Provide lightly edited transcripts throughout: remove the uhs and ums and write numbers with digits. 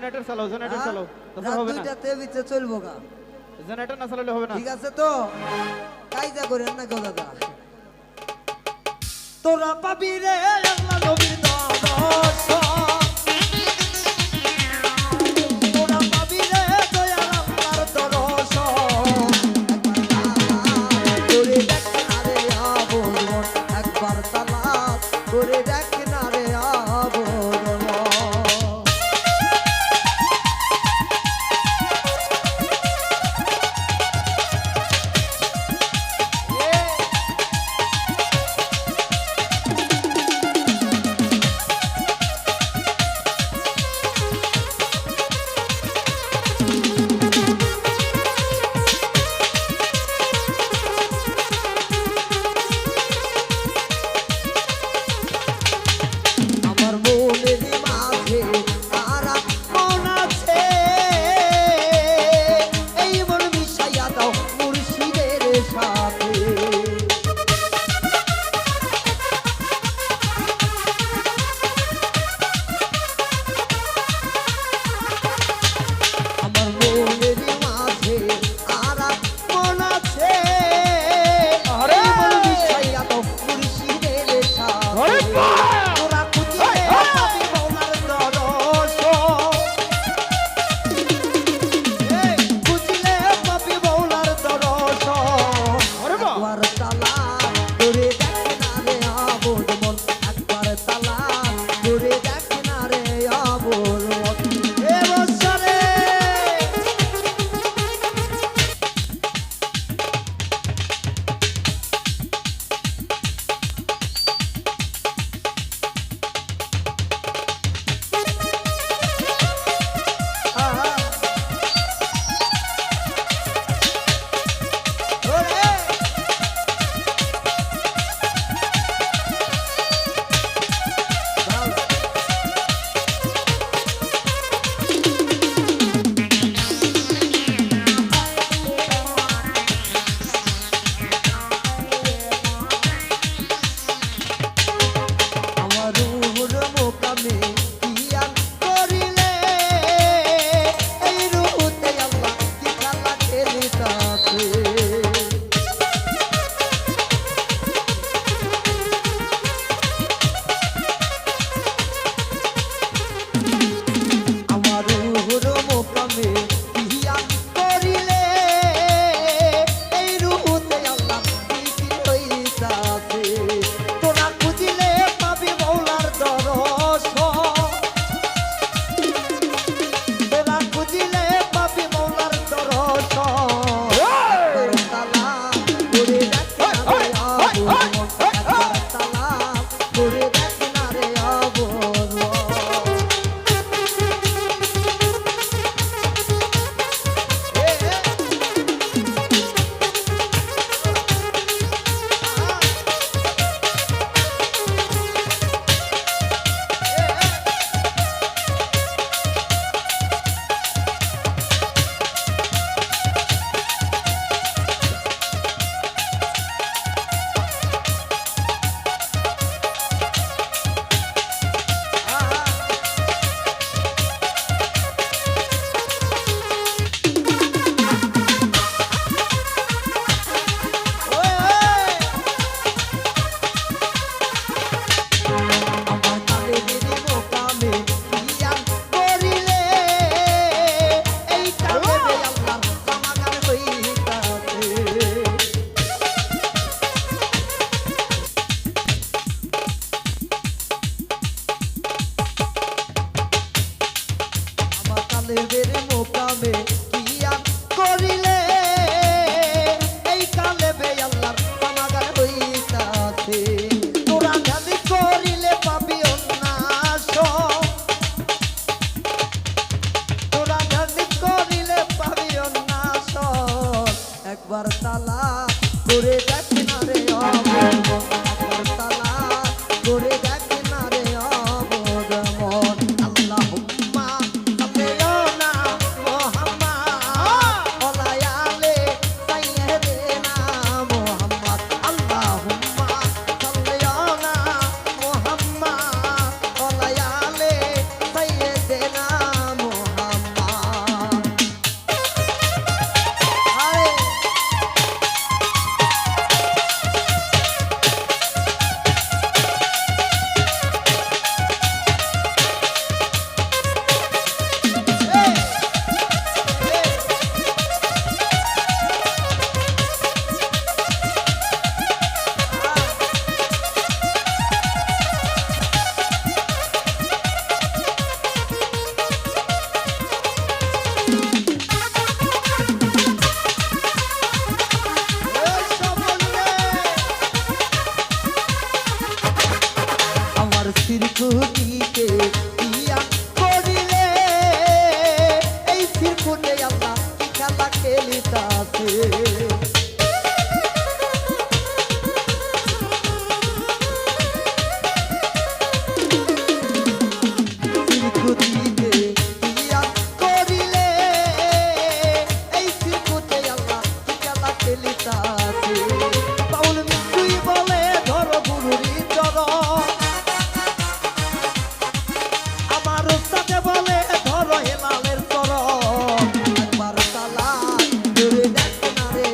Generator চালাও generator হ্যাঁ? চালাও তাছাড়া রাত হবে না দুইটাতে বিচে চলবো গা। জেনারেটর না চালালে হবে না ঠিক আছে তো, কায়দা করেন না কেউ দাদা। তোরা পাবি রে আল্লাহ নবীর দর্শন, তোরা পাবি রে দয়াল আল্লাহর দর্শন। করে দেখ না রে আবুল মন, একবার তালাত করে দেখ না রে আবুল মন। আমার মনের মাঝে আর এক মন আছে, এই মন মিশাইয়া দাও মুর্শিদের সাথে। আমার মনের মাঝে আর এক মন আছে, এই মন মিশাইয়া দাও মুর্শিদের সাথে। তোরা খুঁজলে পাবি মৌলার দর্শন, খুঁজলে পাবি মৌলার দর্শন। একবার তালাক করে দেখ না রে আবুল মন, একবার তালাক করে দেখ না রে আবুল মন। এ বৎসরে আমার রুহুর মোকামে কিয়াম করিলে, এই রুহুতে আল্লাহ কি খেলা খেলিতাছে। আমার রুহুর মোকামে কিয়াম করিলে, এই রুহুতে আল্লাহ কি হইতাছে। তোরা খুঁজিলে পাবি মৌলার দর্শন, তোরা খুঁজিলে পাবি মৌলার দর্শন। একবার তালাক করে দেখ না রে আবুল মন, একবার তালাক করে দেখ না রে আবুল মন। আমার কালের মোকামে কিয়াম করিলে, এই কালেবে আল্লাহর সমাগম হইতাছে। আমার কালেবের মোকামে কিয়াম করিলে, এই কালেবে আল্লাহর সমাগম হইতাছে। তোরা ধ্যান করিলে পাবি উন্নাসন, তোরা ধ্যান করিলে পাবি উন্নাসন। একবার তালাক করে দেখ না রে আবুল মন, একবার তালাক করে দেখ না রে আবুল মন। আল্লাহুম্মা সাল্লি আলা মুহাম্মাদ ওয়া আলা সাইয়্যিদিনা মুহাম্মদ। আল্লাহুম্মা সাল্লি আলা মুহাম্মাদ ওয়া আলা সাইয়্যিদিনা মুহাম্মদ। খেলিতাছে সিরকুতিতে ইয়া করিলে এই সিরকুতে আল্লাহ খেলা খেলিতাছে বাউল মিস্ত্রি বলে ধর গুরুরি চরণ আমার উস্তাদে বলে ধরো হেলালের চরণ একবার তালাক করে দেখ না রে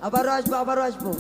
আবারও আসবো, আবারও আসবো।